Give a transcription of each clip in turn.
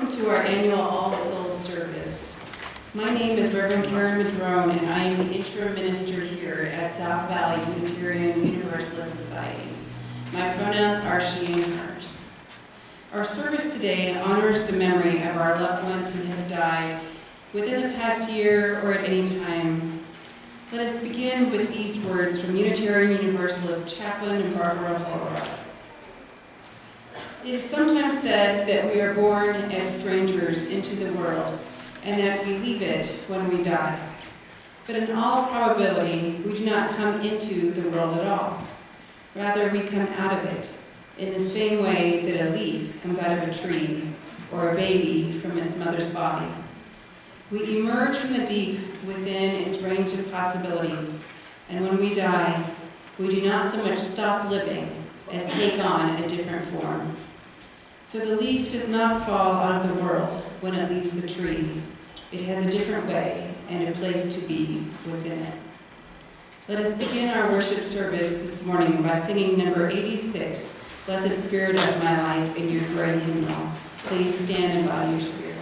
To our annual All Souls service. My name is Reverend Madrone, and I am the interim minister here at South Valley Unitarian Universalist Society. My pronouns are she and hers. Our service today honors the memory of our loved ones who have died within the past year or at any time. Let us begin with these words from Unitarian Universalist Chaplain Barbara Holroyd. It is sometimes said that we are born as strangers into the world and that we leave it when we die. But in all probability, we do not come into the world at all. Rather, we come out of it in the same way that a leaf comes out of a tree or a baby from its mother's body. We emerge from the deep within its range of possibilities, and when we die, we do not so much stop living as take on a different form. So the leaf does not fall out of the world when it leaves the tree. It has a different way and a place to be within it. Let us begin our worship service this morning by singing number 86, Blessed Spirit of My Life, in your great hymnal. Please stand and bow your spirit.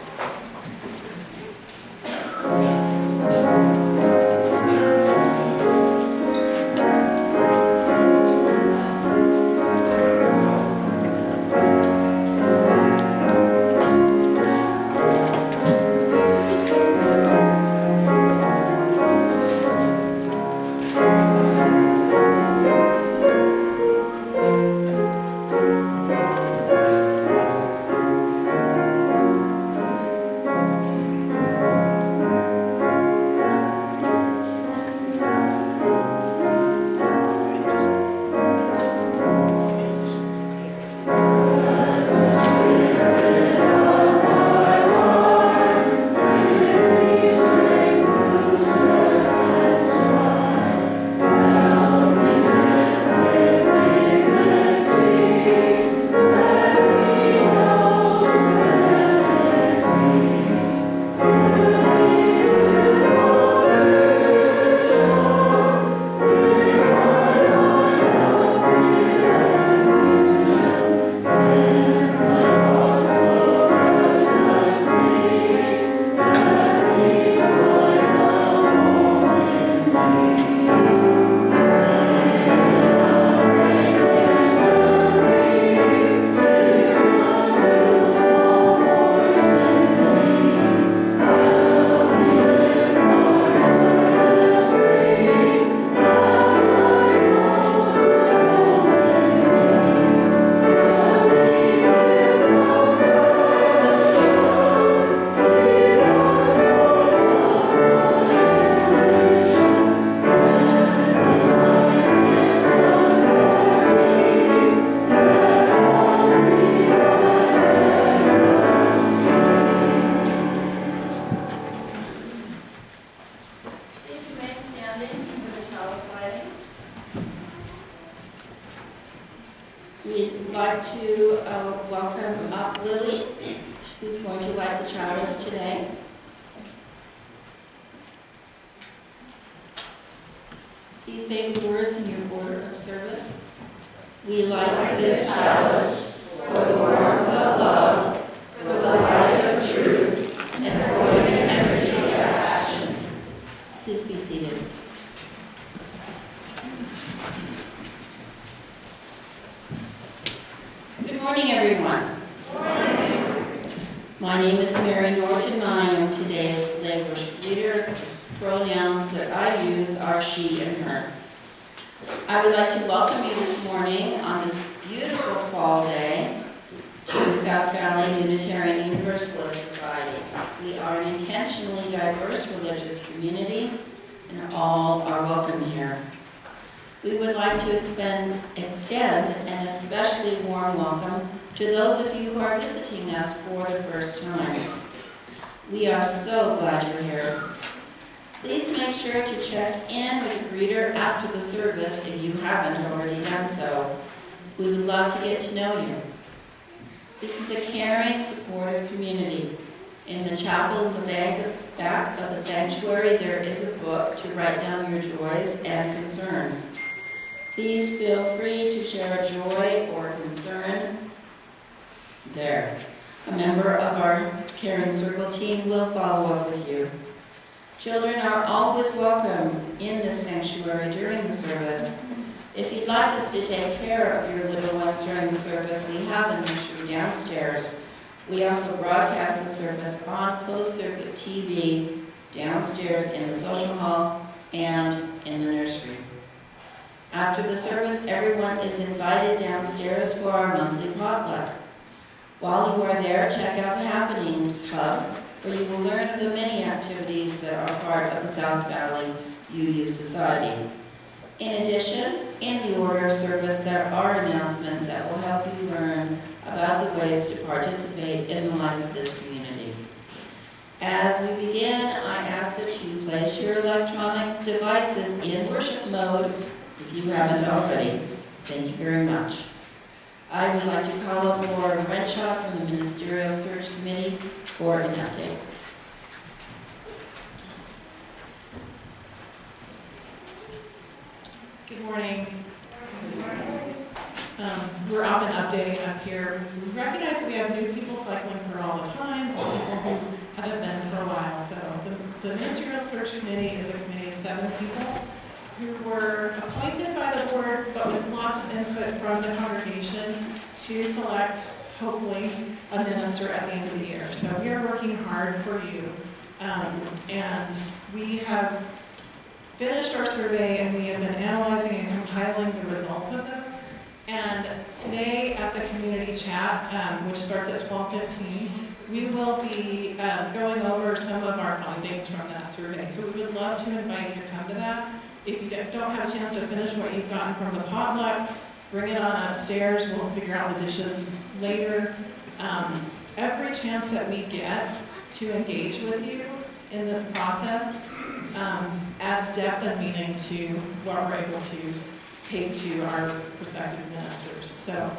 We'd like to welcome up Lily, who's going to light the chalice today. Please say the words in your order of service. We light this chalice for the warmth of love, for the light of truth, and for the energy of action. Please be seated. Good morning, everyone. My name is Mary Norton, and I am today's lay worship leader. Pronouns that I use are she and her. I would like to welcome you this morning on this beautiful fall day to South Valley Unitarian Universalist Society. We are an intentionally diverse religious community, and all are welcome here. We would like to extend an especially warm welcome to those of you who are visiting us for the first time. We are so glad you're here. Please make sure to check in with the greeter after the service if you haven't already done so. We would love to get to know you. This is a caring, supportive community. In the chapel in the back of the sanctuary, there is a book to write down your joys and concerns. Please feel free to share a joy or concern there. A member of our Caring Circle team will follow up with you. Children are always welcome in this sanctuary during the service. If you'd like us to take care of your little ones during the service, we have a nursery downstairs. We also broadcast the service on closed-circuit TV downstairs in the social hall and in the nursery. After the service, everyone is invited downstairs for our monthly potluck. While you are there, check out the Happenings Hub, where you will learn of the many activities that are part of the South Valley UU Society. In addition, in the order of service, there are announcements that will help you learn about the ways to participate in the life of this community. As we begin, I ask that you place your electronic devices in worship mode if you haven't already. Thank you very much. I would like to call up Laura Renshaw from the Ministerial Search Committee for an update. Good morning. We're up and updating up here. We recognize that we have new people cycling through all the time, people who haven't been for a while. So the Ministerial Search Committee is a committee of 7 people who were appointed by the board, but with lots of input from the congregation to select, hopefully, a minister at the end of the year. So we are working hard for you. And we have finished our survey, and we have been analyzing and compiling the results of those. And today at the community chat, which starts at 12:15, we will be going over some of our findings from that survey. So we would love to invite you to come to that. If you don't have a chance to finish what you've gotten from the potluck, bring it on upstairs. We'll figure out the dishes later. Every chance that we get to engage with you in this process adds depth and meaning to what we're able to take to our prospective ministers. So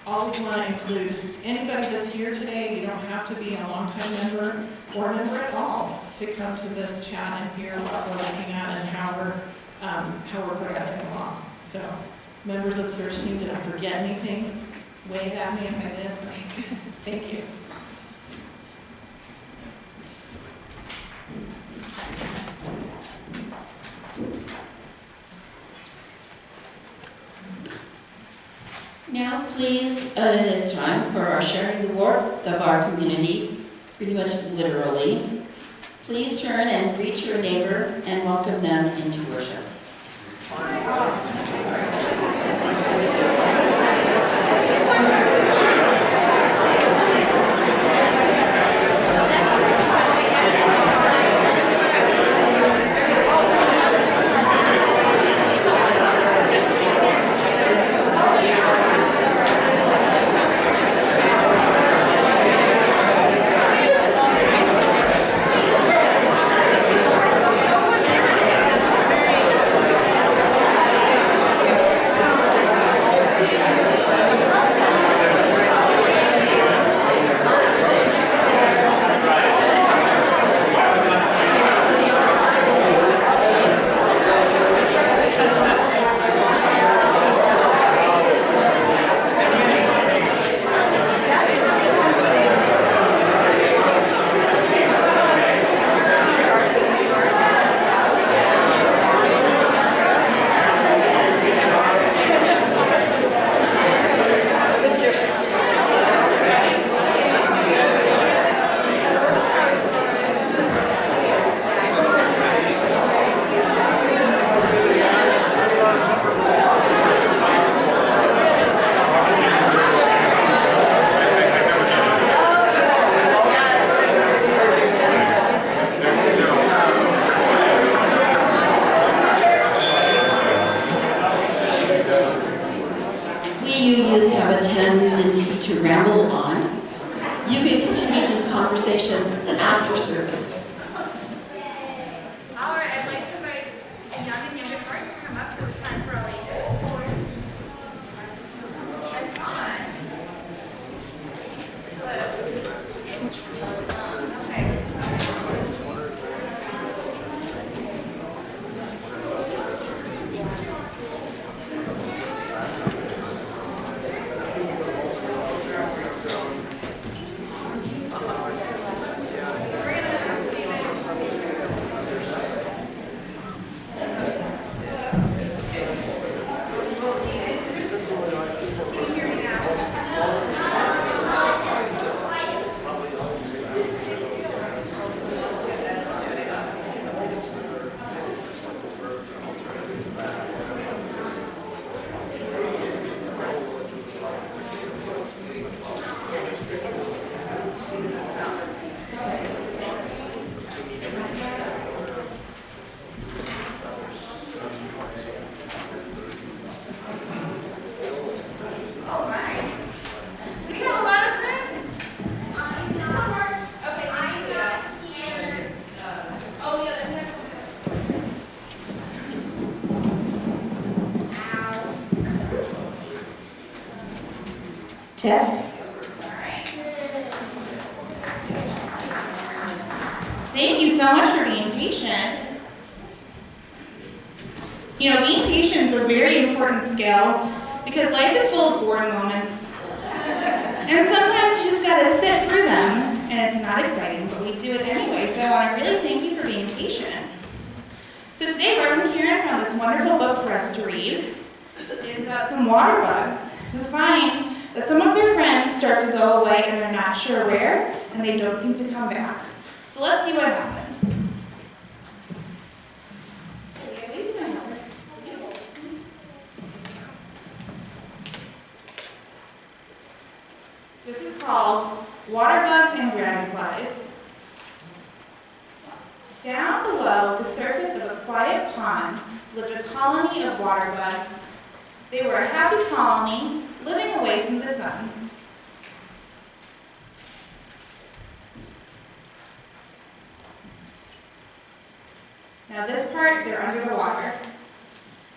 always want to include anybody that's here today. You don't have to be a longtime member or a member at all to come to this chat and hear what we're looking at and how we're progressing along. So members of the search team, did I forget anything? Wave at me if I did. Thank you. Now, please, it is time for our sharing the warmth of our community, pretty much literally. Please turn and greet your neighbor and welcome them into worship. for service. All right, I'd like to invite the young and younger part to come up for the time for all ages. That's fun. Hello. Okay. All right. We have a lot of friends. Okay, I'm not here. Oh, yeah, that's Ted? all right. Thank you so much for being patient. You know, being patient is a very important skill because life is full of boring moments. And sometimes you just gotta sit through them, and it's not exciting, but we do it anyway. So I want to really thank you for being patient. So today, Reverend Karen found this wonderful book for us to read. It is about some water bugs who find that some of their friends start to go away and they're not sure where, and they don't seem to come back. So let's see what happens. This is called Water Bugs and Dragonflies. Down below the surface of a quiet pond lived a colony of water bugs. They were a happy colony, living away from the sun. Now this part, they're under the water.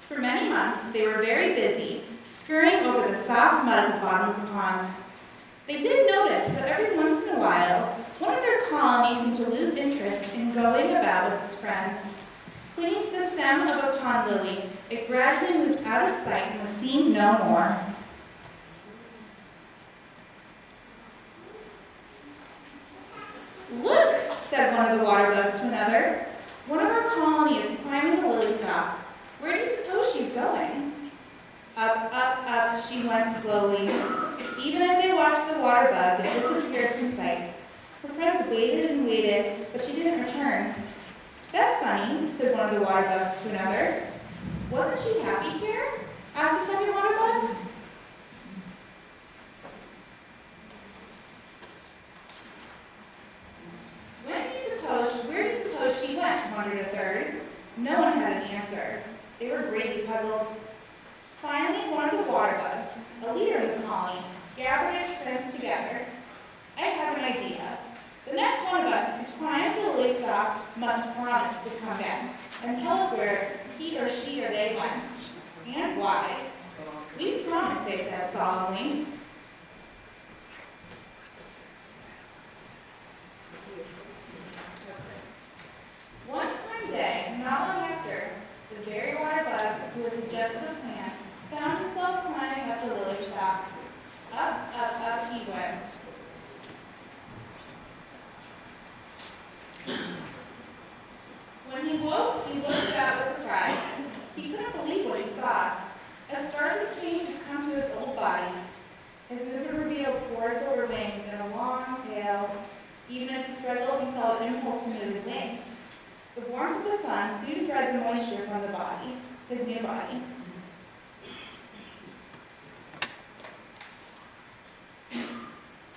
For many months, they were very busy, scurrying over the soft mud at the bottom of the pond. They did notice that every once in a while, one of their colonies seemed to lose interest in going about with its friends. Clinging to the stem of a pond lily, it gradually moved out of sight and was seen no more. "Look," said one of the water bugs to another. "One of our colony is climbing the lily stalk. Where do you suppose she's going?" Up, up, up she went slowly. Even as they watched the water bug, it disappeared from sight. Her friends waited and waited, but she didn't return. "That's funny," said one of the water bugs to another. "Wasn't she happy here?" asked the second water bug. Where do you suppose she went?" wondered a third. No one had an answer. They were greatly puzzled. Finally, one of the water bugs, a leader in the colony, gathered his friends together. "I have an idea. The next one of us who climbs the lily stalk must promise to come back and tell us where he or she or they went, and why." "We promise," they said solemnly. Once one day, not long after, the very water bug who had suggested the plan found himself climbing up the lily stalk. Up, up, up he went. When he woke, he looked about with surprise. He couldn't believe what he saw. A startling change had come to his old body. His movement revealed four silver wings and a long tail. Even as he struggled, he felt an impulse to move his wings. The warmth of the sun soon dried the moisture from the body, his new body.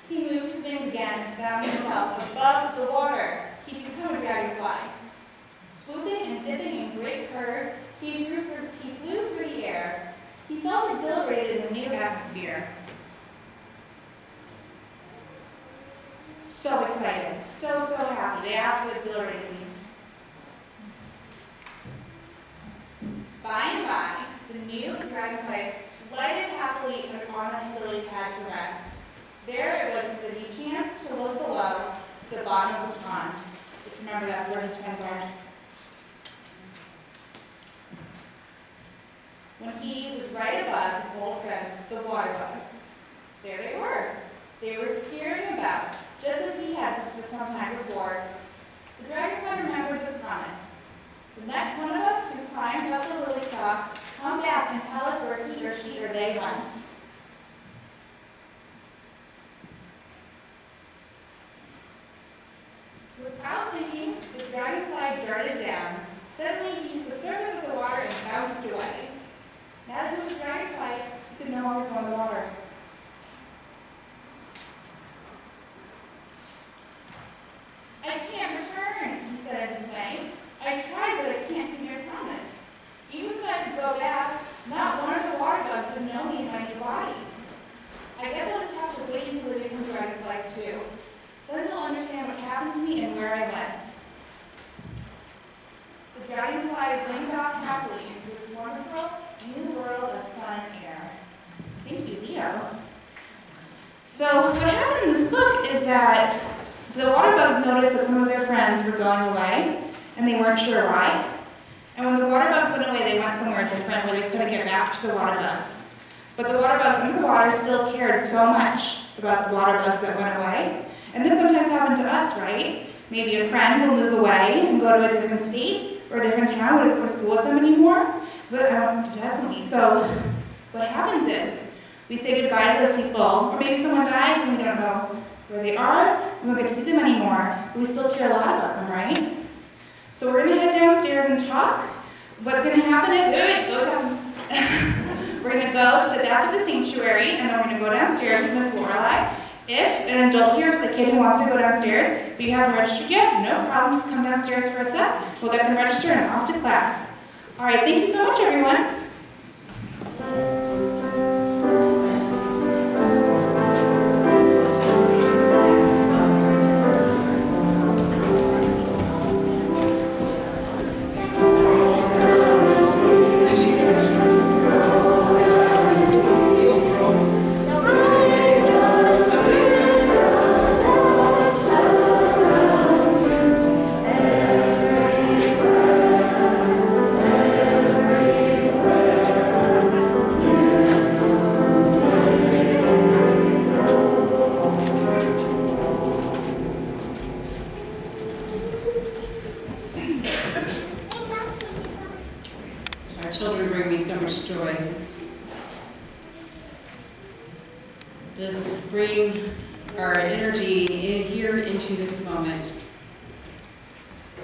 He moved his wings again and found himself above the water. He could become a dragonfly. Swooping and dipping in great curves, he flew through the air. He felt exhilarated in the new atmosphere. So excited, so happy. They new dragonfly glided happily upon a lily pad to rest. There it was with a chance to look below the bottom of the pond. Which, remember, that's where his friends are. When he was right above his old friends, the water bugs. There they were. They were skittering about, just as he had for some time before. The dragonfly remembered the promise. The next one of us who climbed up the lily stalk, come back and tell us where he or she or they went. Without thinking, the dragonfly darted down. Suddenly, he hit the surface of the water and bounced away. Now that he was a dragonfly, he could no longer go in the water. I can't return, he said in dismay. I tried, but I can't keep your promise. Even if I could go back, not one of the water bugs would know me in my new body. I guess I'll just have to wait until they become dragonflies too. Then they'll understand what happened to me and where I went. The dragonfly blinked off happily into its wonderful new world of sun and air. Thank you, Leo. So what happened in this book is that the water bugs noticed that some of their friends were going away, and they weren't sure why. And when the water bugs went away, they went somewhere different where they couldn't get back to the water bugs. But the water bugs under the water still cared so much about the water bugs that went away. And this sometimes happened to us, right? Maybe a friend will move away and go to a different state or a different town, we don't go to school with them anymore. But definitely. So what happens is we say goodbye to those people, or maybe someone dies and we don't know where they are, and we don't get to see them anymore, but we still care a lot about them, right? So we're going to head downstairs and talk. What's going to happen is, we're going to go to the back of the sanctuary, and then we're going to go downstairs with Miss Lorelei. If an adult here is the kid who wants to go downstairs, but you haven't registered yet, no problem, just come downstairs for a sec. We'll get them registered and off to class. All right, thank you so much, everyone. Our children bring me so much joy. Let's bring our energy in here into this moment.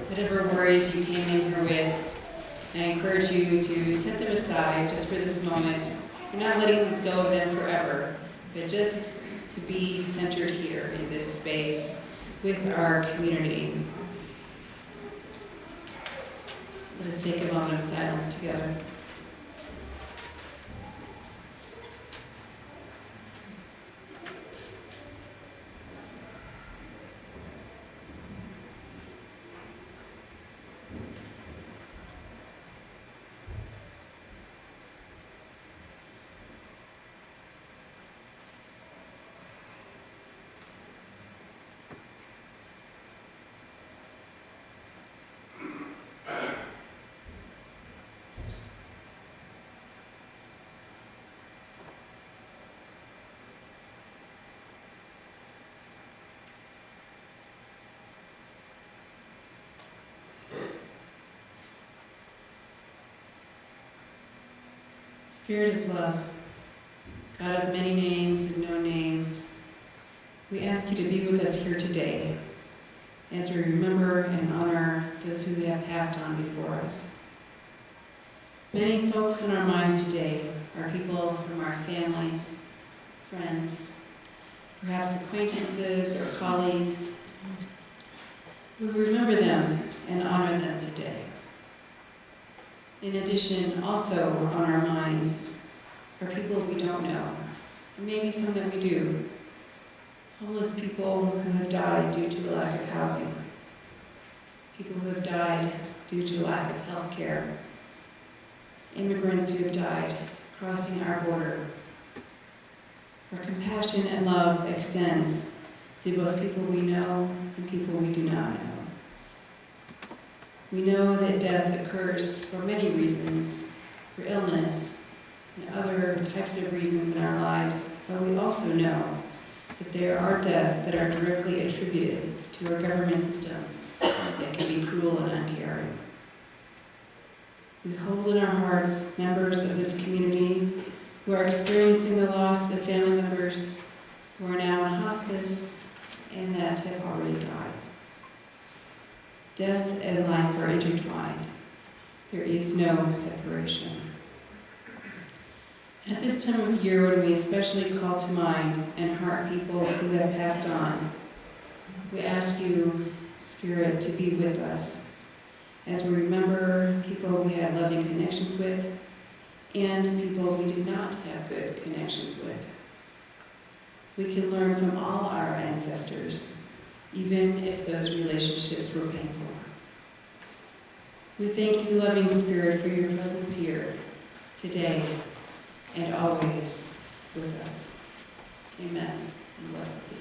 Whatever worries you came in here with, I encourage you to set them aside just for this moment. You're not letting go of them forever, but just to be centered here in this space with our community. Let us take a moment of silence together. Spirit of love, God of many names and no names, we ask you to be with us here today as we remember and honor those who have passed on before us. Many folks in our minds today are people from our families, friends, perhaps acquaintances or colleagues. We remember them and honor them today. In addition, also on our minds are people we don't know, or maybe some that we do. Homeless people who have died due to a lack of housing. People who have died due to a lack of health care. immigrants who have died crossing our border. Our compassion and love extends to both people we know and people we do not know. We know that death occurs for many reasons, for illness and other types of reasons in our lives, but we also know that there are deaths that are directly attributed to our government systems that can be cruel and uncaring. We hold in our hearts members of this community who are experiencing the loss of family members who are now in hospice and that have already died. Death and life are intertwined. There is no separation. At this time of the year, when we especially call to mind and heart people who have passed on, we ask you, Spirit, to be with us as we remember people we had loving connections with and people we did not have good connections with. We can learn from all our ancestors, even if those relationships were painful. We thank you, loving Spirit, for your presence here today and always with us. Amen. And blessed be.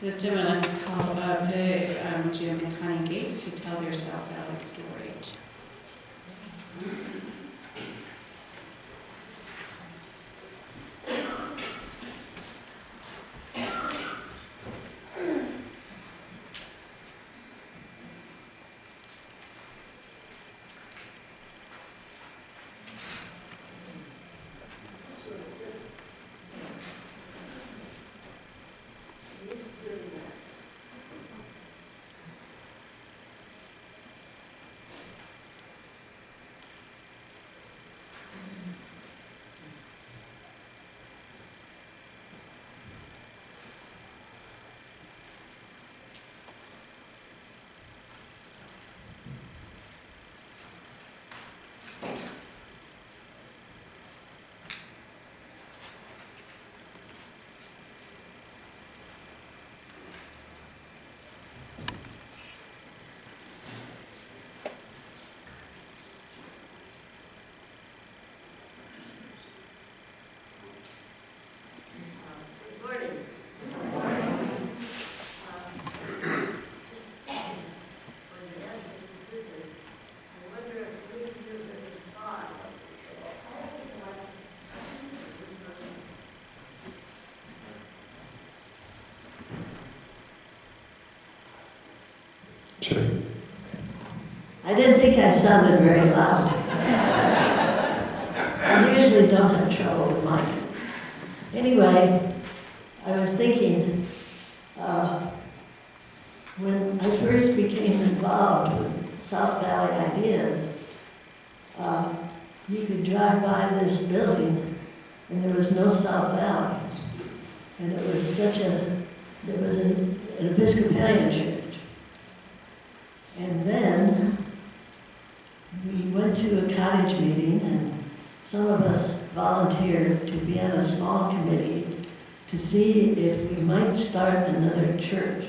This time I'd like to call up Jim and Connie Gates to tell their South Valley story. I didn't think I sounded very loud. I usually don't have trouble with mics. Anyway, I was thinking, when I first became involved with South Valley Ideas, you could drive by this building and there was no South Valley. And it was such a, there was a an Episcopalian church. And then we went to a cottage meeting, and some of us volunteered to be on a small committee to see if we might start another church.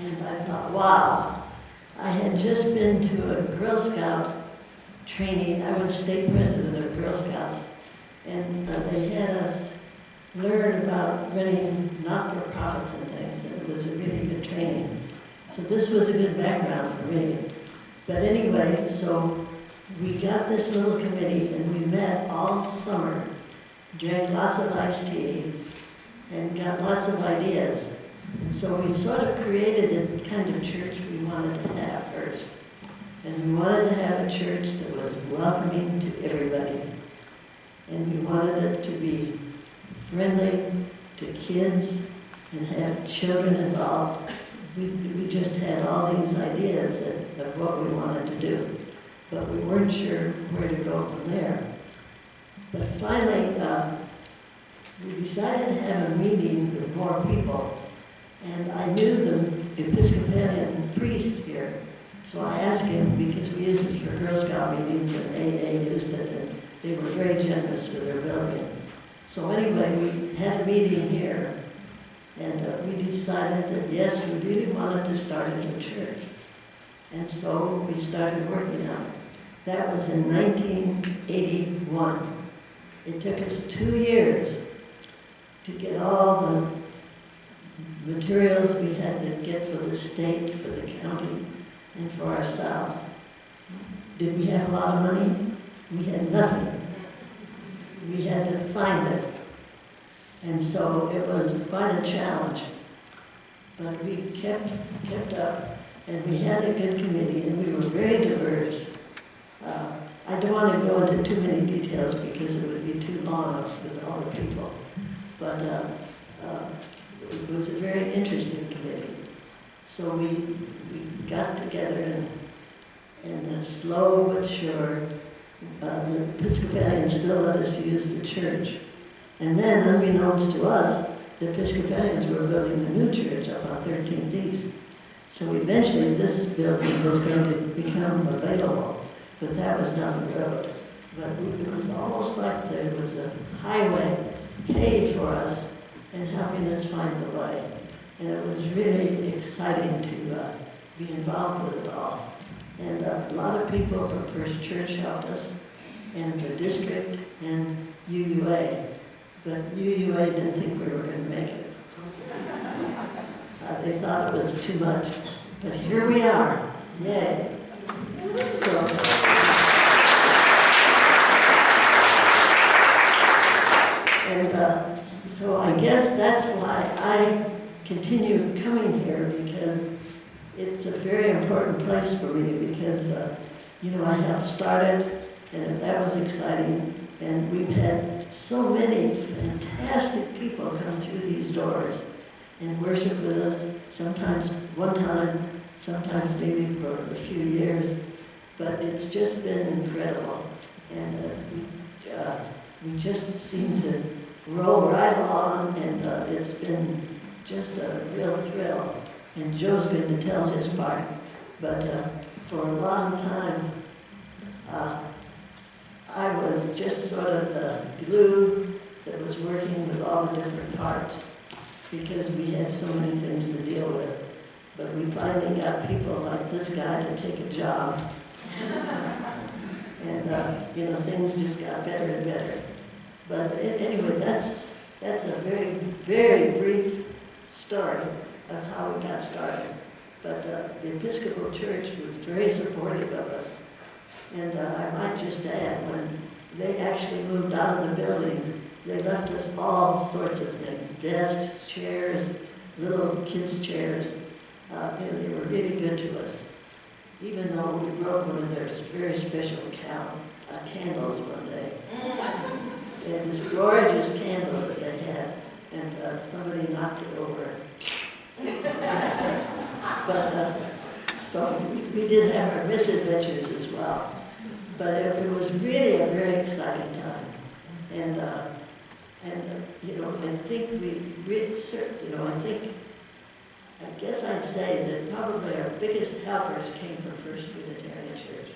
And I thought, wow, I had just been to a Girl Scout training. I was state president of Girl Scouts, and they had us learn about running not-for-profits and things, and it was a really good training. So this was a good background for me. But anyway, so we got this little committee, and we met all summer, drank lots of iced tea, and got lots of ideas. And so we sort of created the kind of church we wanted to have first. And we wanted to have a church that was welcoming to everybody. And we wanted it to be friendly to kids and have children involved. We just had all these ideas of what we wanted to do, but we weren't sure where to go from there. But finally, we decided to have a meeting with more people, and I knew the Episcopalian priest here, so I asked him, because we used it for Girl Scout meetings and AA used it, and they were very generous with their building. So anyway, we had a meeting here, and we decided that yes, we really wanted to start a new church. And so we started working on it. That was in 1981. It took us 2 years to get all the materials we had to get for the state, for the county, and for ourselves. Did we have a lot of money? We had nothing. We had to find it. And so it was quite a challenge. But we kept up, and we had a good committee, and we were very diverse. I don't want to go into too many details because it would be too long with all the people. But it was a very interesting committee. So we got together, and slow but sure, the Episcopalians still let us use the church. And then, unbeknownst to us, the Episcopalians were building a new church up on 13th East. So eventually this building was going to become available, but that was down the road. But it was almost like there was a highway paid for us and helping us find the way. And it was really exciting to be involved with it all. And a lot of people from First Church helped us, and the district, and UUA. But UUA didn't think we were going to make it. They thought it was too much. But here we are. Yay. So I guess that's why I continue coming here, because it's a very important place for me, because I have started, and that was exciting, and we've had so many fantastic people come through these doors and worship with us, sometimes one time, sometimes maybe for a few years, but it's just been incredible. And we just seem to roll right along, and it's been just a real thrill. And Joe's going to tell his part, but for a long time, I was just sort of the glue that was working with all the different parts, because we had so many things to deal with. But we finally got people like this guy to take a job. And things just got better and better. But anyway, that's a very, very brief story of how we got started. But the Episcopal Church was very supportive of us. And I might just add, when they actually moved out of the building, they left us all sorts of things: desks, chairs, little kids' chairs. They were really good to us, even though we broke one of their very special candles one day. They had this gorgeous candle that they had, and somebody knocked it over. But so we did have our misadventures as well. But it was really a very exciting time. And I think I think I guess I'd say that probably our biggest helpers came from First Unitarian Church.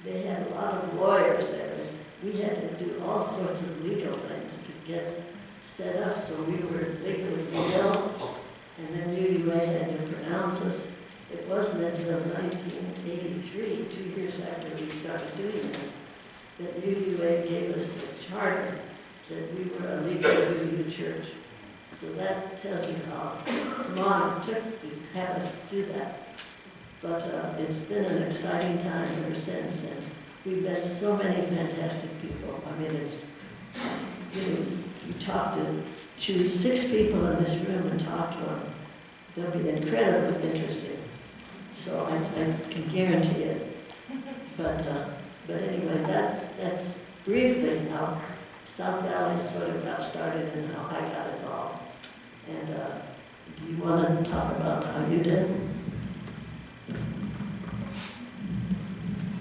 They had a lot of lawyers there. We had to do all sorts of legal things to get set up so we were legally legal, and then UUA had to pronounce us. It wasn't until 1983, 2 years after we started doing this, that UUA gave us a charter that we were a legal UU church. So that tells you how long it took to have us do that. But it's been an exciting time ever since, and we've met so many fantastic people. I mean, it's, you talk to, choose 6 people in this room and talk to them. They'll be incredibly interesting. So I can guarantee it. But anyway, that's briefly how South Valley sort of got started and how I got involved. And do you want to talk about how you did?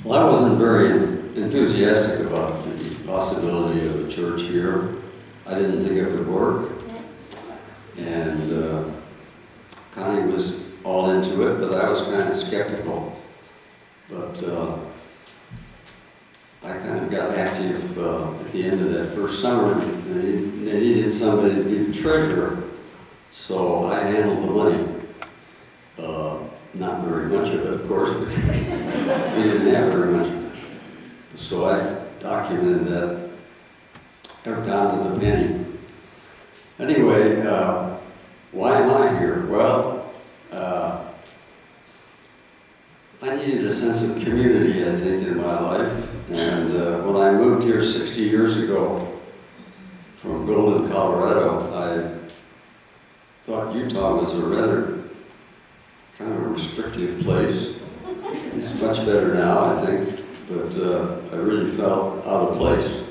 Well, I wasn't very enthusiastic about the possibility of a church here. I didn't think it would work. And Connie was all into it, but I was kind of skeptical. But I kind of got active at the end of that first summer. They needed somebody to be the treasurer, so I handled the money. Not very much of it, of course, because we didn't have very much. So I documented that down to the penny. Anyway, why am I here? Well, I needed a sense of community, I think, in my life. And when I moved here 60 years ago from Golden, Colorado, I thought Utah was a rather kind of a restrictive place. It's much better now, I think, but I really felt out of place.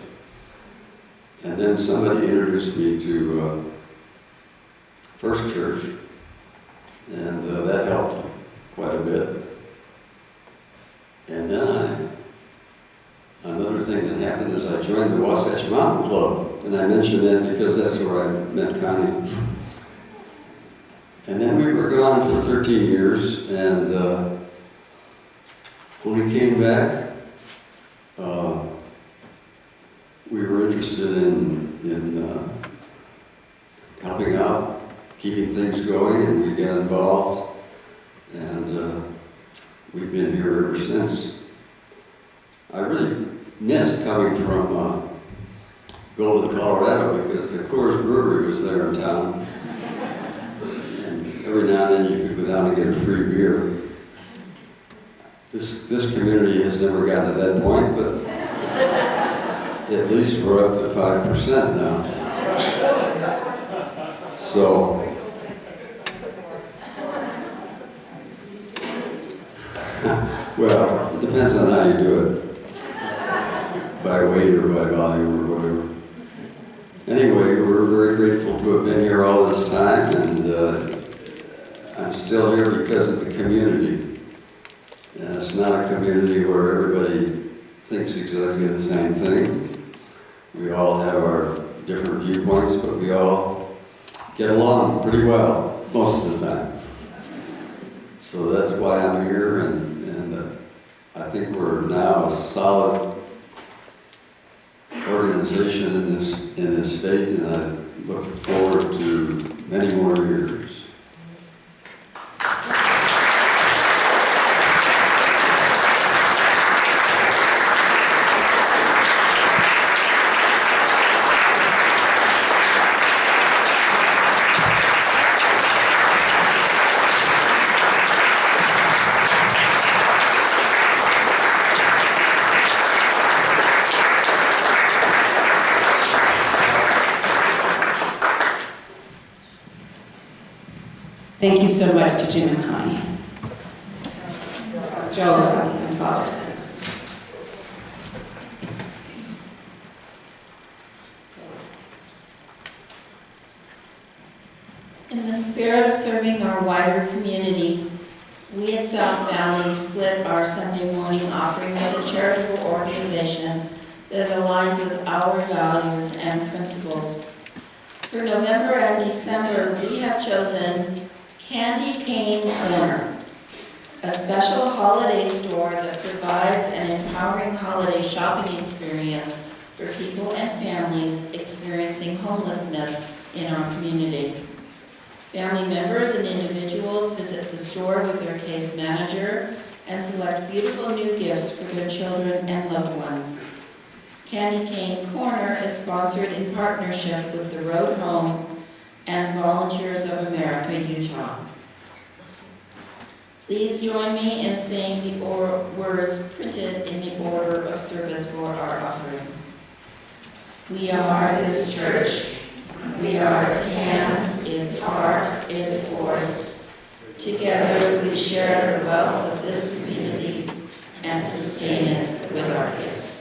And then somebody introduced me to First Church, and that helped quite a bit. And then another thing that happened is I joined the Wasatch Mountain Club, and I mention that because that's where I met Connie. And then we were gone for 13 years, and when we came back, we were interested in helping out, keeping things going, and we got involved, and we've been here ever since. I really missed coming from Golden, Colorado, because the Coors Brewery was there in town. And every now and then you could go down and get a free beer. This community has never gotten to that point, but at least we're up to 5% now. So, well, it depends on how you do it, by weight or by volume or whatever. Anyway, we're very grateful to have been here all this time, and I'm still here because of the community. And it's not a community where everybody thinks exactly the same thing. We all have our different viewpoints, but we all get along pretty well most of the time. So that's why I'm here, and I think we're now a solid organization in this state, and I look forward to many more years. Thank you so much to Jim and Connie. Joe, I apologize. In the spirit of serving our wider community, we at South Valley split our Sunday morning offering with a charitable organization that aligns with our values and principles. For November and December, we have chosen Candy Cane Corner, a special holiday store that provides an empowering holiday shopping experience for people and families experiencing homelessness in our community. Family members and individuals visit the store with their case manager and select beautiful new gifts for their children and loved ones. Candy Cane Corner is sponsored in partnership with the Road Home and Volunteers of America, Utah. Please join me in saying the words printed in the order of service for our offering. We are this church. We are its hands, its heart, its voice. Together we share the wealth of this community and sustain it with our gifts.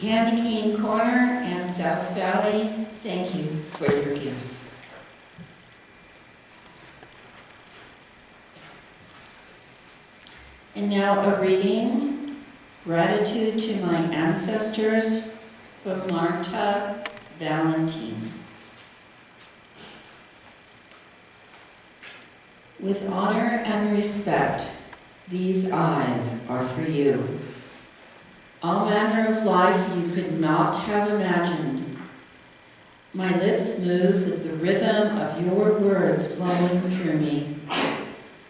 Candy Cane Corner and South Valley, thank you for your gifts. And now a reading, Gratitude to My Ancestors, from Marta Valentine. With honor and respect, these eyes are for you. All manner of life you could not have imagined. My lips move with the rhythm of your words flowing through me.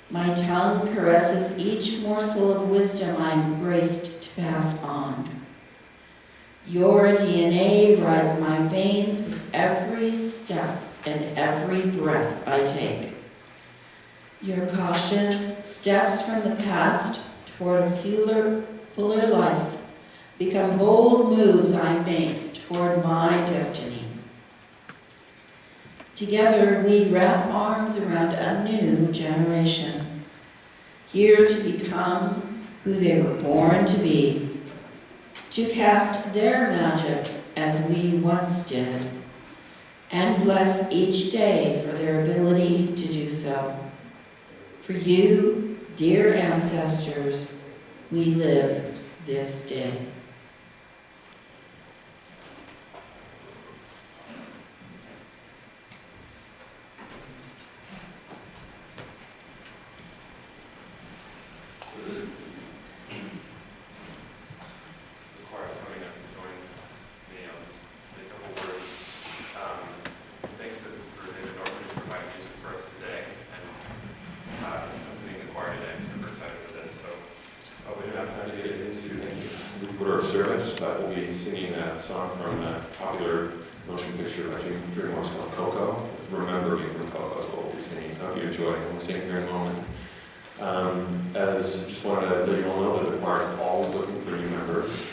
My tongue caresses each morsel of wisdom I'm graced to pass on. Your DNA rides my veins with every step and every breath I take. Your cautious steps from the past toward a fuller life become bold moves I make toward my destiny. Together we wrap arms around a new generation, here to become who they were born to be, to cast their magic as we once did, and bless each day for their ability to do so. For you, dear ancestors, we live this day. us, but we'll be singing a song from a popular motion picture by DreamWorks called Coco. It's Remember Me from Coco is what we'll be singing. So I hope you enjoy it. We'll sing here in a moment. Just wanted to let you all know that the choir is always looking for new members.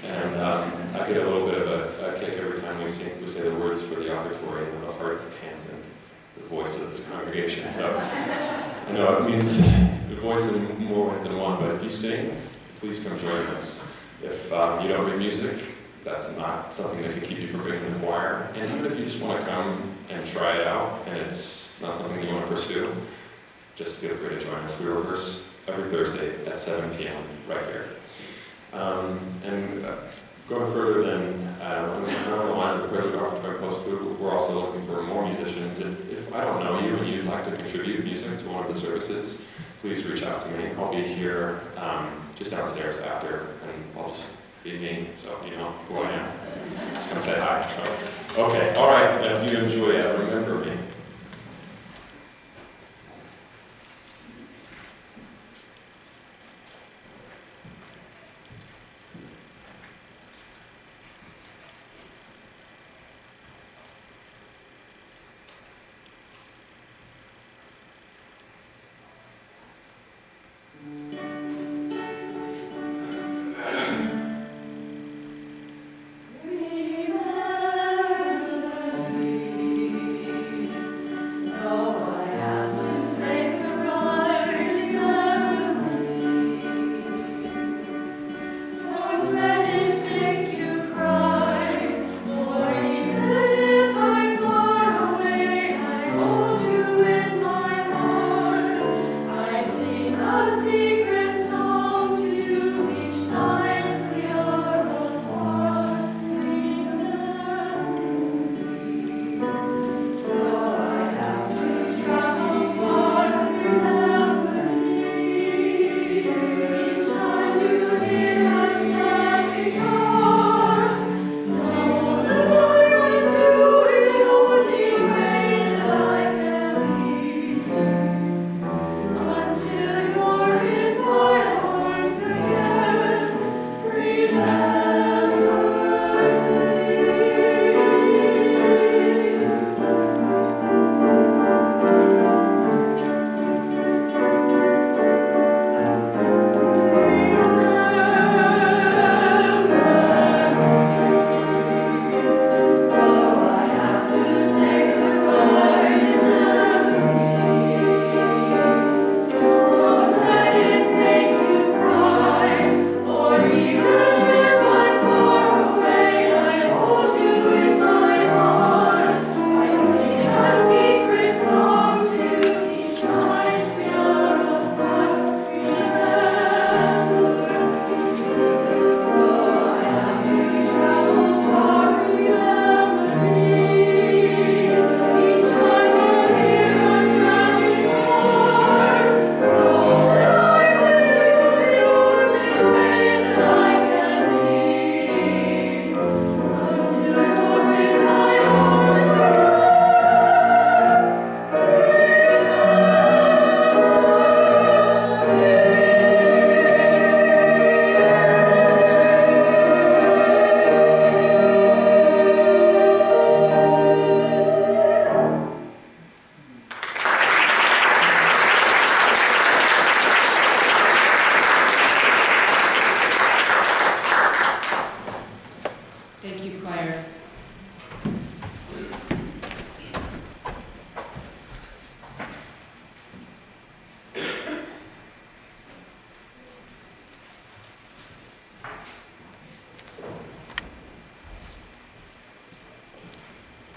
And I get a little bit of a kick every time we say the words for the offertory and the hearts, hands, and the voice of this congregation. So I know it means the voice in more ways than one, but if you sing, please come join us. If you don't bring music, that's not something that can keep you from bringing the choir. And even if you just want to come and try it out, and it's not something you want to pursue, just feel free to join us. We rehearse every Thursday at 7 p.m. right here. Going further than on the lines of the President Offertory Post, we're also looking for more musicians. If I don't know you and you'd like to contribute music to one of the services, please reach out to me. I'll be here just downstairs after, and I'll just be me, so you know who I am. Just come say hi. So, okay, all right. If you enjoy it, remember me.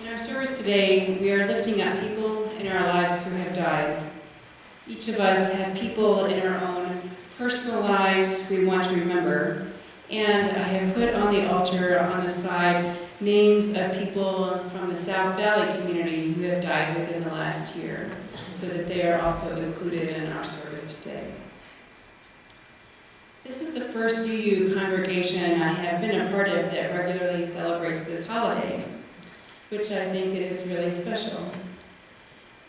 In our service today, we are lifting up people in our lives who have died. Each of us have people in our own personal lives we want to remember, and I have put on the altar on the side names of people from the South Valley community who have died within the last year, so that they are also included in our service today. This is the first UU congregation I have been a part of that regularly celebrates this holiday, which I think is really special.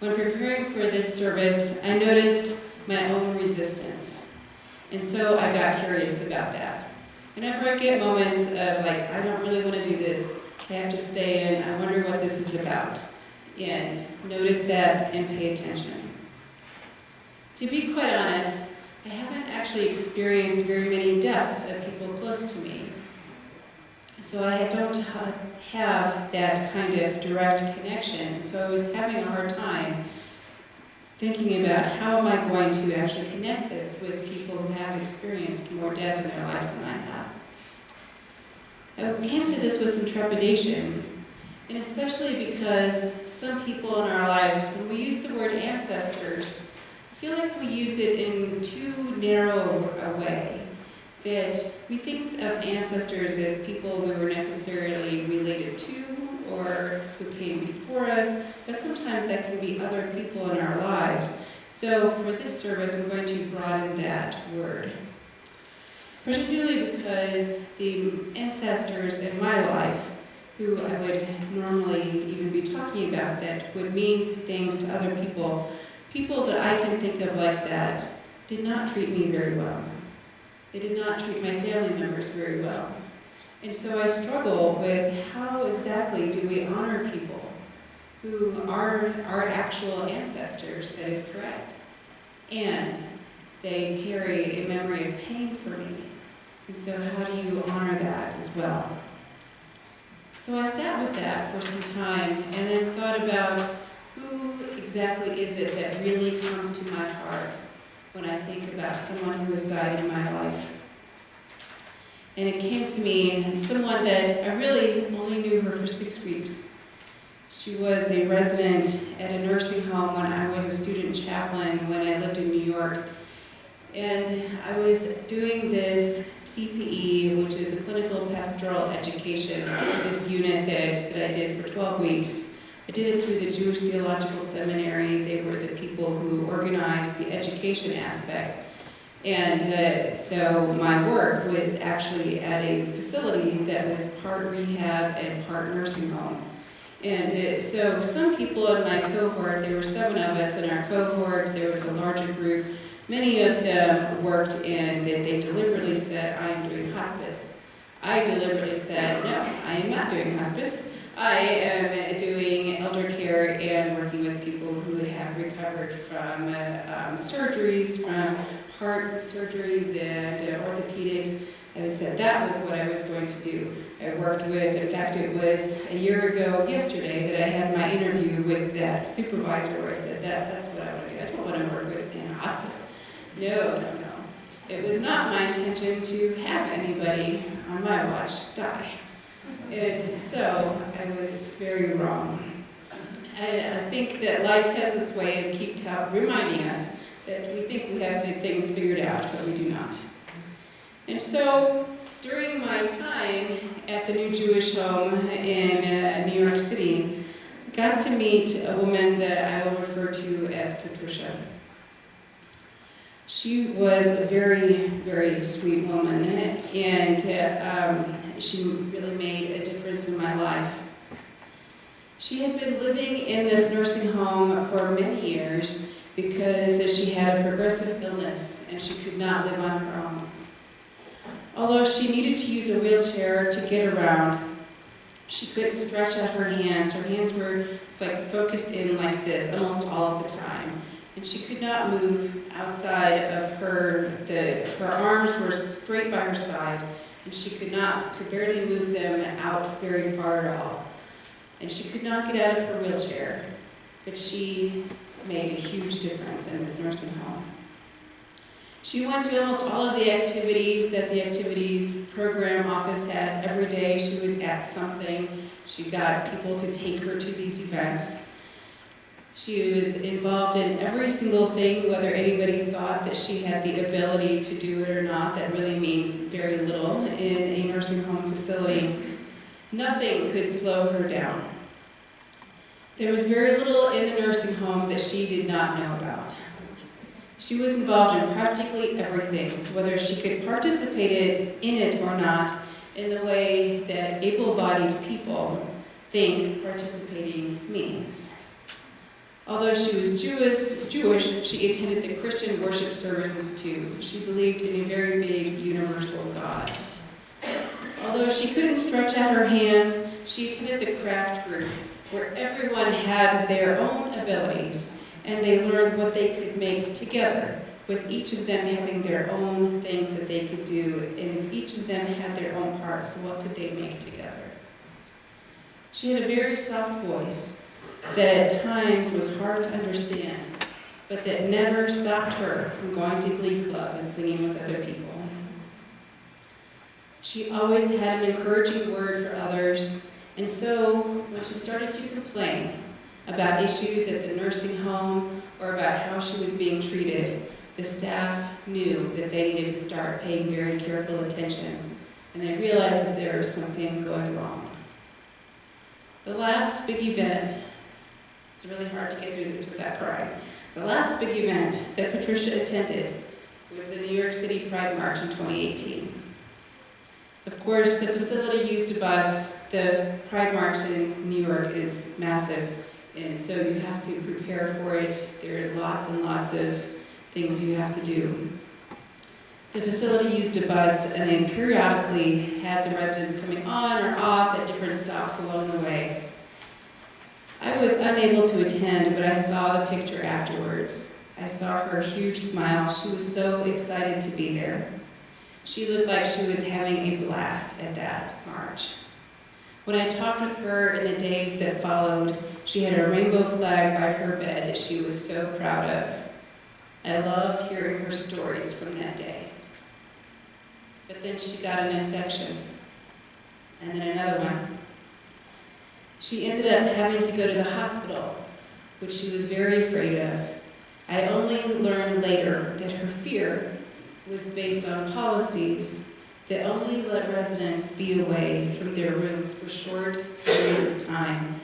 When preparing for this service, I noticed my own resistance, and so I got curious about that. Whenever I get moments of like, I don't really want to do this, I have to stay in, I wonder what this is about, and notice that and pay attention. To be quite honest, I haven't actually experienced very many deaths of people close to me. So I don't have that kind of direct connection. So I was having a hard time thinking about how am I going to actually connect this with people who have experienced more death in their lives than I have. I came to this with some trepidation, and especially because some people in our lives, when we use the word ancestors, I feel like we use it in too narrow a way. That we think of ancestors as people we were necessarily related to or who came before us, but sometimes that can be other people in our lives. So for this service, I'm going to broaden that word. Particularly because the ancestors in my life, who I would normally even be talking about that would mean things to other people, people that I can think of like that, did not treat me very well. They did not treat my family members very well. And so I struggle with how exactly do we honor people who are our actual ancestors, that is correct. And they carry a memory of pain for me. And so how do you honor that as well? So I sat with that for some time and then thought about who exactly is it that really comes to my heart when I think about someone who has died in my life. And it came to me, someone that I really only knew her for 6 weeks. She was a resident at a nursing home when I was a student chaplain when I lived in New York. And I was doing this CPE, which is a clinical pastoral education, this unit that I did for 12 weeks. I did it through the Jewish Theological Seminary. They were the people who organized the education aspect. And so my work was actually at a facility that was part rehab and part nursing home. And so some people in my cohort, there were 7 of us in our cohort, there was a larger group. Many of them worked in that they deliberately said, I am doing hospice. I deliberately said, no, I am not doing hospice. I am doing elder care and working with people who have recovered from surgeries, from heart surgeries and orthopedics. I said that was what I was going to do. I worked with, in fact, it was a year ago yesterday that I had my interview with that supervisor where I said that's what I want to do. I don't want to work with in a hospice. No. It was not my intention to have anybody on my watch die. And so I was very wrong. I think that life has this way of keep reminding us that we think we have things figured out, but we do not. And so during my time at the New Jewish Home in New York City, I got to meet a woman that I will refer to as Patricia. She was a very, very sweet woman, and she really made a difference in my life. She had been living in this nursing home for many years because she had a progressive illness and she could not live on her own. Although she needed to use a wheelchair to get around, she couldn't stretch out her hands. Her hands were like focused in like this almost all of the time. And she could not move outside of her arms were straight by her side, and she could barely move them out very far at all. And she could not get out of her wheelchair, but she made a huge difference in this nursing home. She went to almost all of the activities that the activities program office had every day. She was at something. She got people to take her to these events. She was involved in every single thing, whether anybody thought that she had the ability to do it or not. That really means very little in a nursing home facility. Nothing could slow her down. There was very little in the nursing home that she did not know about. She was involved in practically everything, whether she could participate in it or not, in the way that able-bodied people think participating means. Although she was Jewish, she attended the Christian worship services too. She believed in a very big universal God. Although she couldn't stretch out her hands, she attended the craft group, where everyone had their own abilities, and they learned what they could make together, with each of them having their own things that they could do, and if each of them had their own parts, so what could they make together? She had a very soft voice that at times was hard to understand, but that never stopped her from going to Glee Club and singing with other people. She always had an encouraging word for others, and so when she started to complain about issues at the nursing home or about how she was being treated, the staff knew that they needed to start paying very careful attention, and they realized that there was something going wrong. The last big event, it's really hard to get through this without crying. The last big event that Patricia attended was the New York City Pride March in 2018. Of course, the facility used a bus. The Pride March in New York is massive, and so you have to prepare for it. There are lots and lots of things you have to do. The facility used a bus, and then periodically had the residents coming on or off at different stops along the way. I was unable to attend, but I saw the picture afterwards. I saw her huge smile. She was so excited to be there. She looked like she was having a blast at that march. When I talked with her in the days that followed, she had a rainbow flag by her bed that she was so proud of. I loved hearing her stories from that day. But then she got an infection, and then another one. She ended up having to go to the hospital, which she was very afraid of. I only learned later that her fear was based on policies that only let residents be away from their rooms for short periods of time,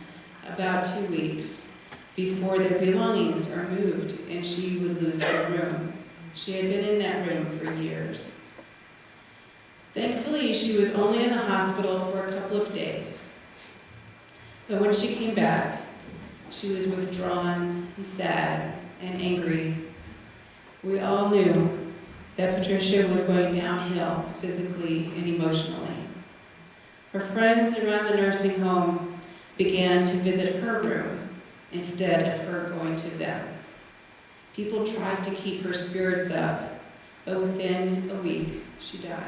about 2 weeks, before their belongings are moved and she would lose her room. She had been in that room for years. Thankfully, she was only in the hospital for a couple of days. But when she came back, she was withdrawn and sad and angry. We all knew that Patricia was going downhill physically and emotionally. Her friends around the nursing home began to visit her room instead of her going to them. People tried to keep her spirits up, but within a week, she died.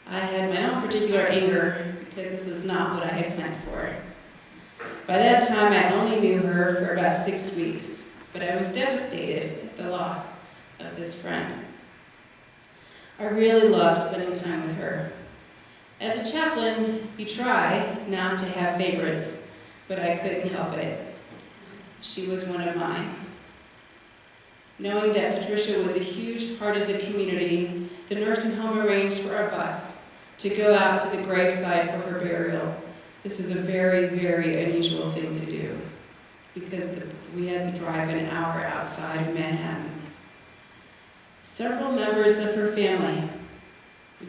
I had my own particular anger because this was not what I had planned for. By that time, I only knew her for about 6 weeks, but I was devastated at the loss of this friend. I really loved spending time with her. As a chaplain, you try not to have favorites, but I couldn't help it. She was one of mine. Knowing that Patricia was a huge part of the community, the nursing home arranged for a bus to go out to the graveside for her burial. This was a very, very unusual thing to do because we had to drive an hour outside of Manhattan. Several members of her family,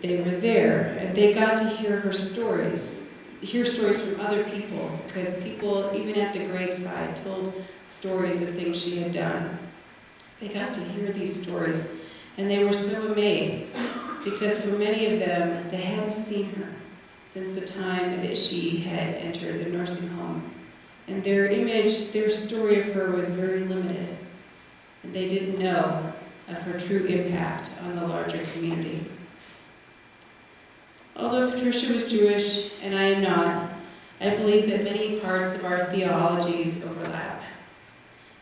they were there, and they got to hear her stories, hear stories from other people, because people, even at the graveside, told stories of things she had done. They got to hear these stories, and they were so amazed, because for many of them, they hadn't seen her since the time that she had entered the nursing home. And their image, their story of her was very limited, and they didn't know of her true impact on the larger community. Although Patricia was Jewish, and I am not, I believe that many parts of our theologies overlap.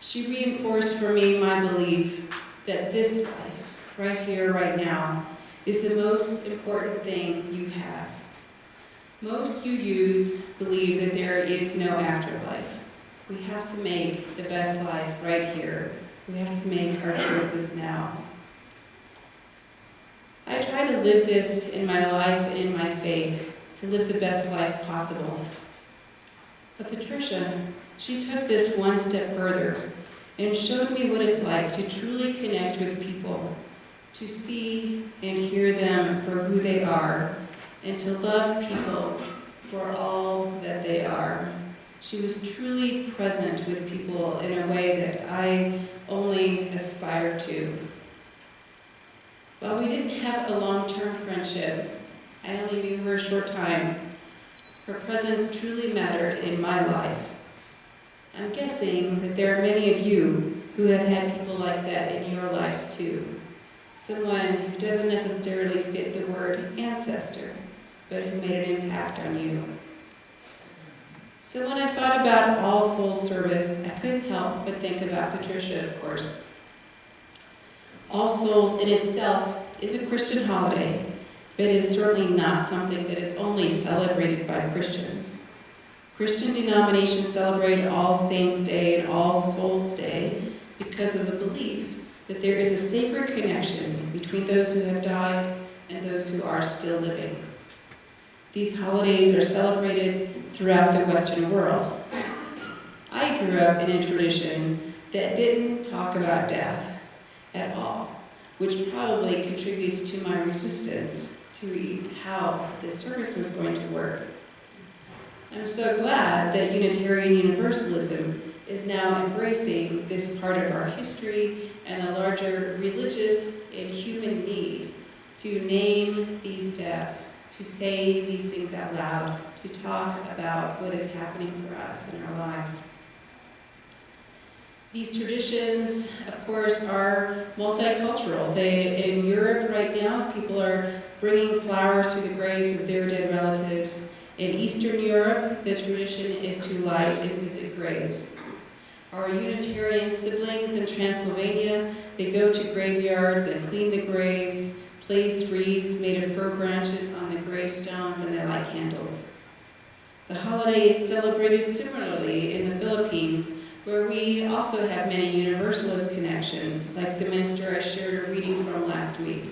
She reinforced for me my belief that this life, right here, right now, is the most important thing you have. Most UUs believe that there is no afterlife. We have to make the best life right here. We have to make our choices now. I try to live this in my life and in my faith, to live the best life possible. But Patricia, she took this one step further and showed me what it's like to truly connect with people, to see and hear them for who they are, and to love people for all that they are. She was truly present with people in a way that I only aspire to. While we didn't have a long-term friendship, I only knew her a short time. Her presence truly mattered in my life. I'm guessing that there are many of you who have had people like that in your lives too. Someone who doesn't necessarily fit the word ancestor, but who made an impact on you. So when I thought about All Souls service, I couldn't help but think about Patricia, of course. All Souls in itself is a Christian holiday, but it is certainly not something that is only celebrated by Christians. Christian denominations celebrate All Saints' Day and All Souls' Day because of the belief that there is a sacred connection between those who have died and those who are still living. These holidays are celebrated throughout the Western world. I grew up in a tradition that didn't talk about death at all, which probably contributes to my resistance to how this service was going to work. I'm so glad that Unitarian Universalism is now embracing this part of our history and the larger religious and human need to name these deaths, to say these things out loud, to talk about what is happening for us in our lives. These traditions, of course, are multicultural. In Europe right now, people are bringing flowers to the graves of their dead relatives. In Eastern Europe, the tradition is to light and visit graves. Our Unitarian siblings in Transylvania, they go to graveyards and clean the graves, place wreaths made of fir branches on the gravestones, and they light candles. The holiday is celebrated similarly in the Philippines, where we also have many Universalist connections, like the minister I shared a reading from last week.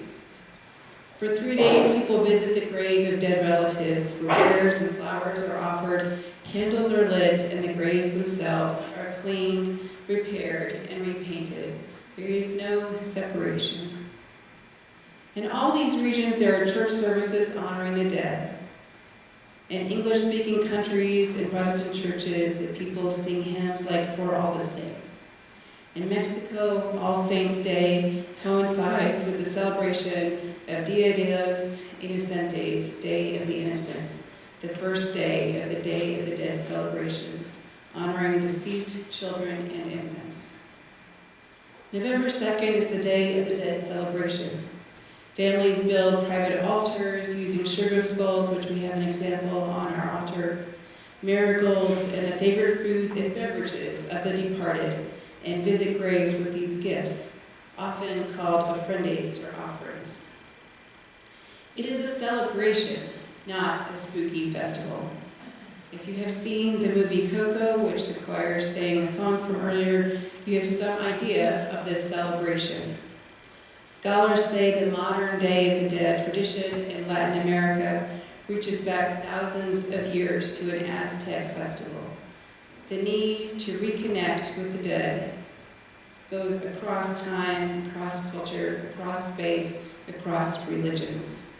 For 3 days, people visit the grave of dead relatives, where prayers and flowers are offered, candles are lit, and the graves themselves are cleaned, repaired, and repainted. There is no separation. In all these regions, there are church services honoring the dead. In English-speaking countries and Protestant churches, people sing hymns like For All the Saints. In Mexico, All Saints' Day coincides with the celebration of Dia de los Inocentes, Day of the Innocents, the first day of the Day of the Dead celebration, honoring deceased children and infants. November 2nd is the Day of the Dead celebration. Families build private altars using sugar skulls, which we have an example on our altar, marigolds, and the favorite foods and beverages of the departed, and visit graves with these gifts, often called ofrendas or offerings. It is a celebration, not a spooky festival. If you have seen the movie Coco, which the choir sang a song from earlier, you have some idea of this celebration. Scholars say the modern Day of the Dead tradition in Latin America reaches back thousands of years to an Aztec festival. The need to reconnect with the dead goes across time, across culture, across space, across religions.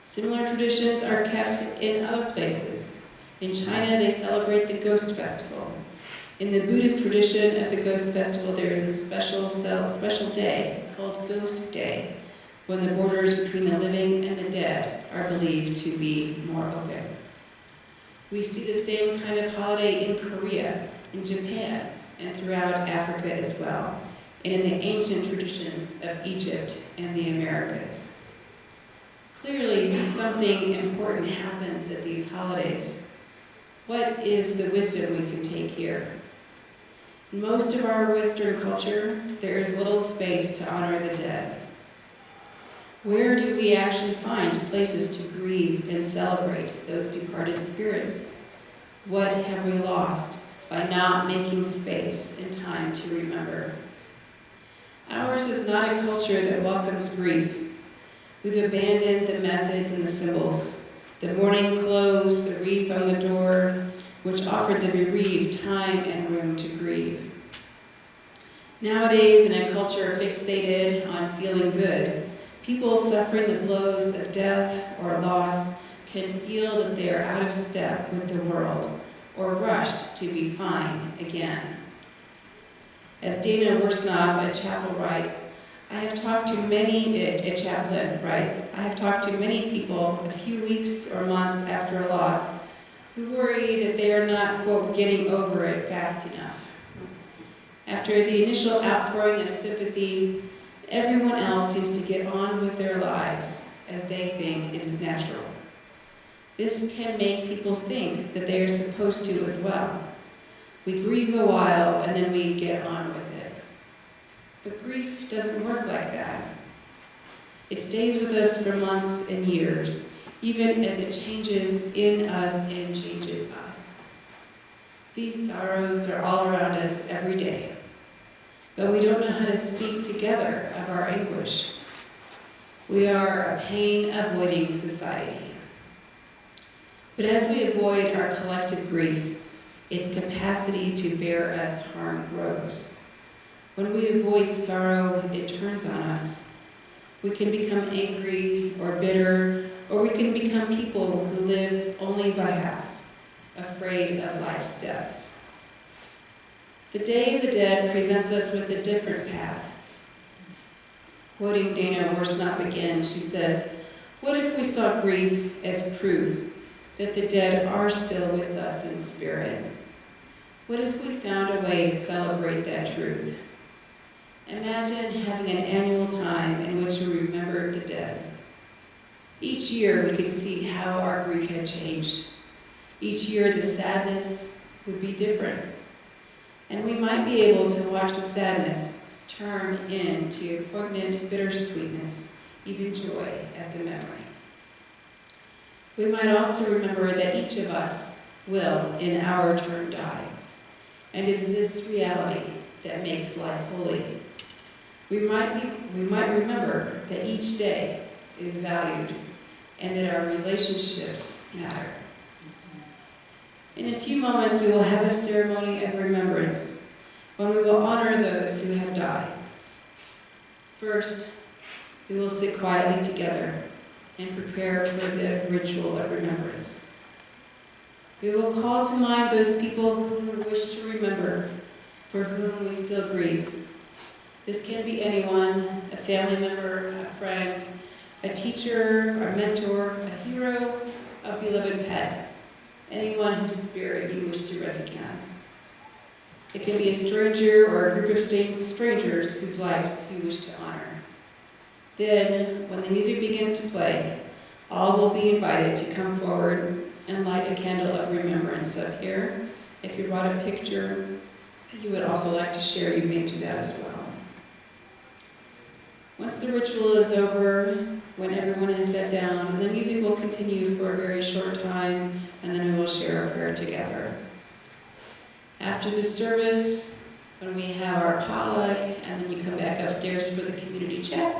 Similar traditions are kept in other places. In China, they celebrate the Ghost Festival. In the Buddhist tradition of the Ghost Festival, there is a special day called Ghost Day, when the borders between the living and the dead are believed to be more open. We see the same kind of holiday in Korea, in Japan, and throughout Africa as well, and in the ancient traditions of Egypt and the Americas. Clearly, something important happens at these holidays. What is the wisdom we can take here? In most of our Western culture, there is little space to honor the dead. Where do we actually find places to grieve and celebrate those departed spirits? What have we lost by not making space and time to remember? Ours is not a culture that welcomes grief. We've abandoned the methods and the symbols, the mourning clothes, the wreath on the door, which offered the bereaved time and room to grieve. Nowadays, in a culture fixated on feeling good, people suffering the blows of death or loss can feel that they are out of step with the world or rushed to be fine again. As Dana Worsnop at Chapel writes, I have talked to many, a chaplain writes, I have talked to many people a few weeks or months after a loss who worry that they are not, quote, getting over it fast enough. After the initial outpouring of sympathy, everyone else seems to get on with their lives as they think it is natural. This can make people think that they are supposed to as well. We grieve a while and then we get on with it. But grief doesn't work like that. It stays with us for months and years, even as it changes in us and changes us. These sorrows are all around us every day, but we don't know how to speak together of our anguish. We are a pain-avoiding society. But as we avoid our collective grief, its capacity to bear us harm grows. When we avoid sorrow, it turns on us. We can become angry or bitter, or we can become people who live only by half, afraid of life's depths. The Day of the Dead presents us with a different path. Quoting Dana Worsnop again, she says, "What if we saw grief as proof that the dead are still with us in spirit? What if we found a way to celebrate that truth? Imagine having an annual time in which we remember the dead. Each year we could see how our grief had changed. Each year the sadness would be different. And we might be able to watch the sadness turn into poignant bittersweetness, even joy at the memory. We might also remember that each of us will, in our turn, die. And it is this reality that makes life holy. We might remember that each day is valued and that our relationships matter. In a few moments, we will have a ceremony of remembrance when we will honor those who have died. First, we will sit quietly together and prepare for the ritual of remembrance. We will call to mind those people whom we wish to remember, for whom we still grieve. This can be anyone, a family member, a friend, a teacher, a mentor, a hero, a beloved pet, anyone whose spirit you wish to recognize. It can be a stranger or a group of strangers whose lives you wish to honor. Then, when the music begins to play, all will be invited to come forward and light a candle of remembrance up here. If you brought a picture you would also like to share, you may do that as well. Once the ritual is over, when everyone has sat down, the music will continue for a very short time, and then we will share a prayer together. After the service, when we have our potluck, and then you come back upstairs for the community chat,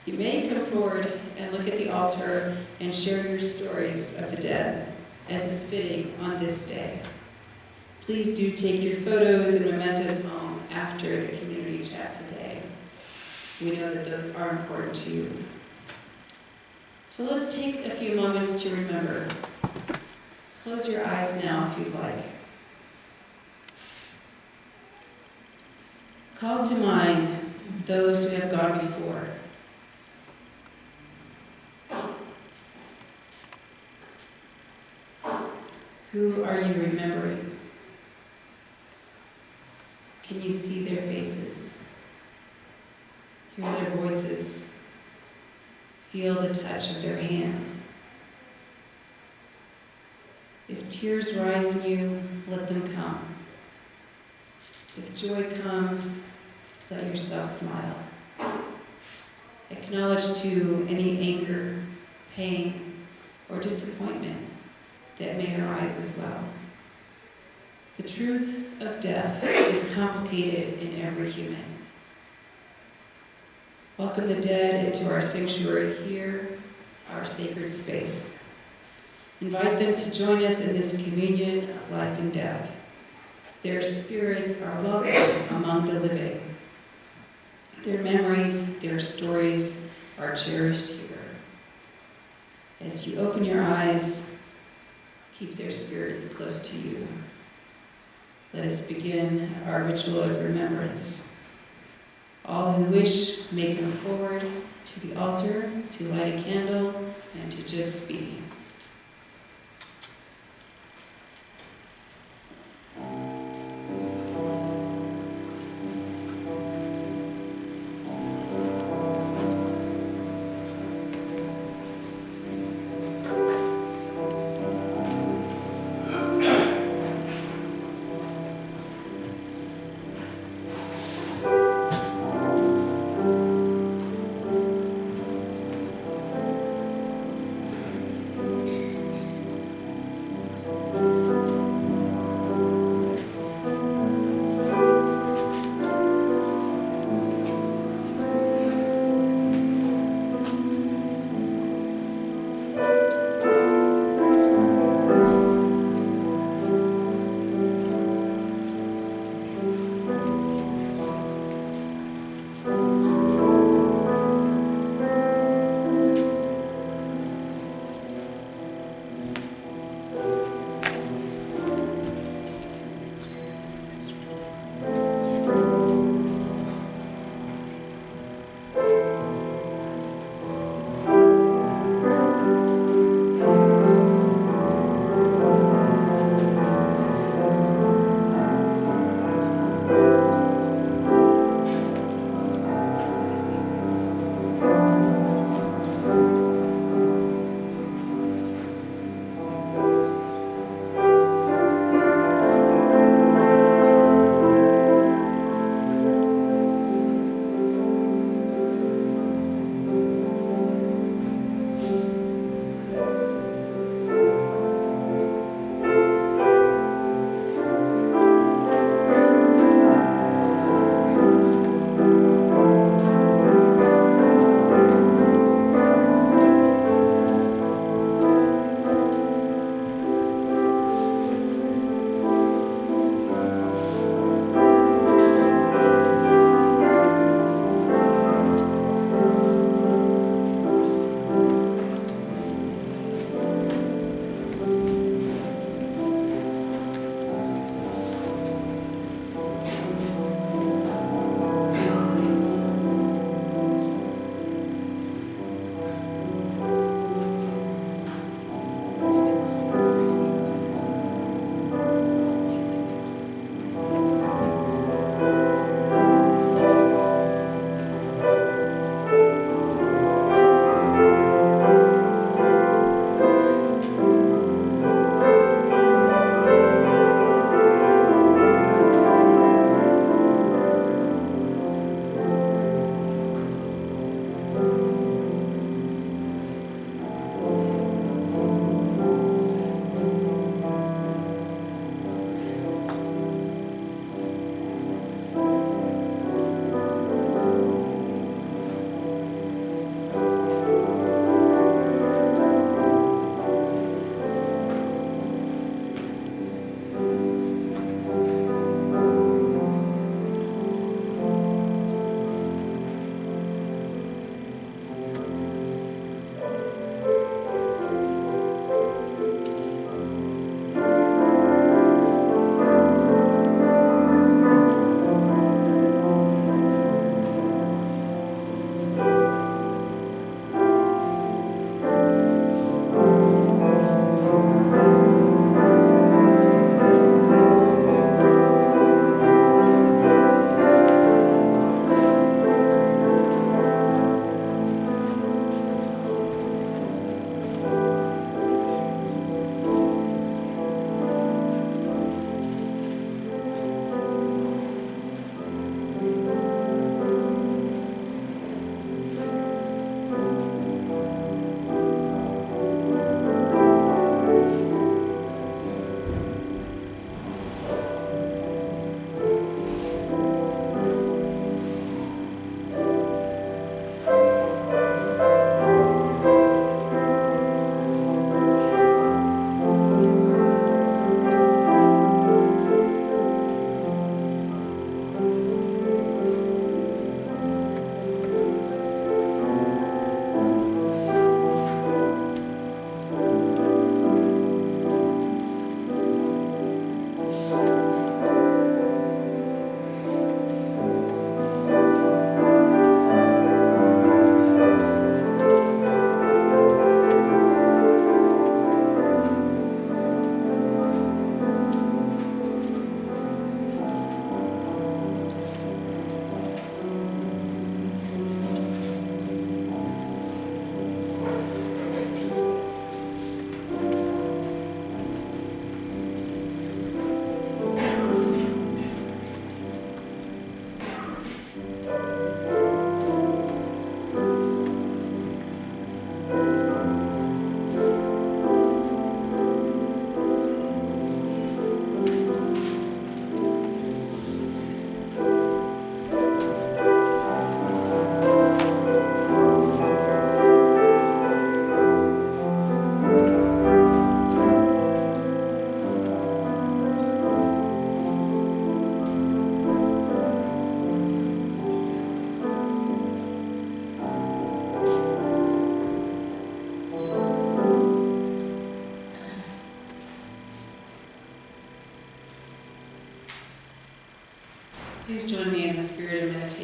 you may come forward and look at the altar and share your stories of the dead, as is fitting on this day. Please do take your photos and mementos home after the community chat today. We know that those are important to you. So let's take a few moments to remember. Close your eyes now if you'd like. Call to mind those who have gone before. Who are you remembering? Can you see their faces? Hear their voices? Feel the touch of their hands? If tears rise in you, let them come. If joy comes, let yourself smile. Acknowledge too any anger, pain, or disappointment that may arise as well. The truth of death is complicated in every human. Welcome the dead into our sanctuary here, our sacred space. Invite them to join us in this communion of life and death. Their spirits are welcome among the living. Their memories, their stories are cherished here. As you open your eyes, keep their spirits close to you. Let us begin our ritual of remembrance. All who wish may come forward to the altar to light a candle and to just be.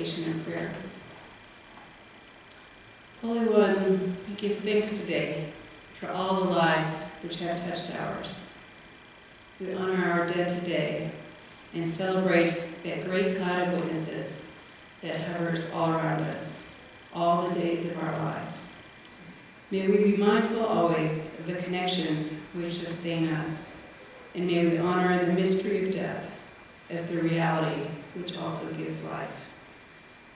meditation and prayer. Holy One, we give thanks today for all the lives which have touched ours. We honor our dead today and celebrate that great cloud of witnesses that hovers all around us, all the days of our lives. May we be mindful always of the connections which sustain us, and may we honor the mystery of death as the reality which also gives life.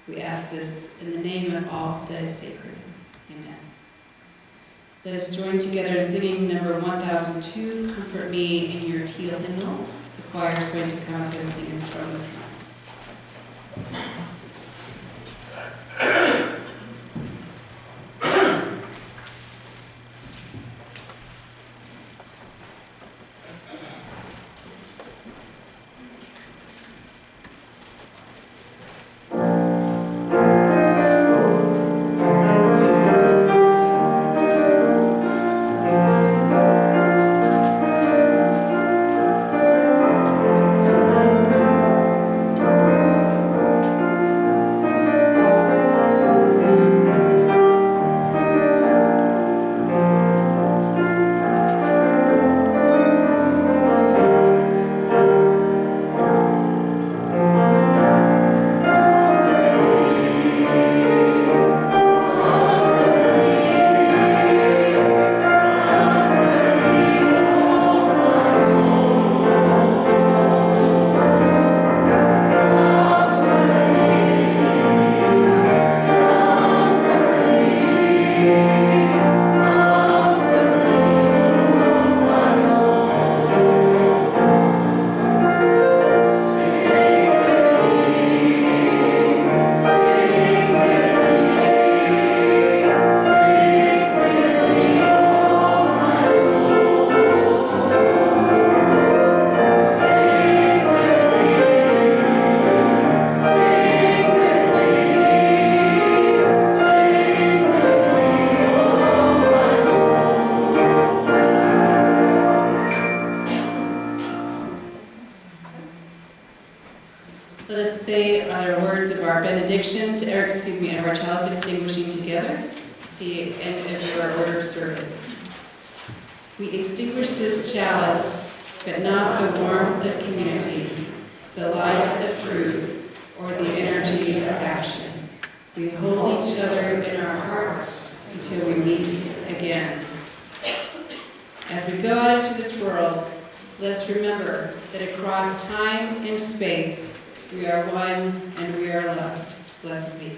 We ask this in the name of all that is sacred. Amen. Let us join together singing number 1002, Comfort Me in Your Teal Hymnal. The choir is going to come up and sing us from the front. Let us say our words of our benediction, of our chalice extinguishing together, at the end of our order of service. We extinguish this chalice, but not the warmth of community, the light of truth, or the energy of action. We hold each other in our hearts until we meet again. As we go out into this world, let's remember that across time and space, we are one and we are loved. Blessed be.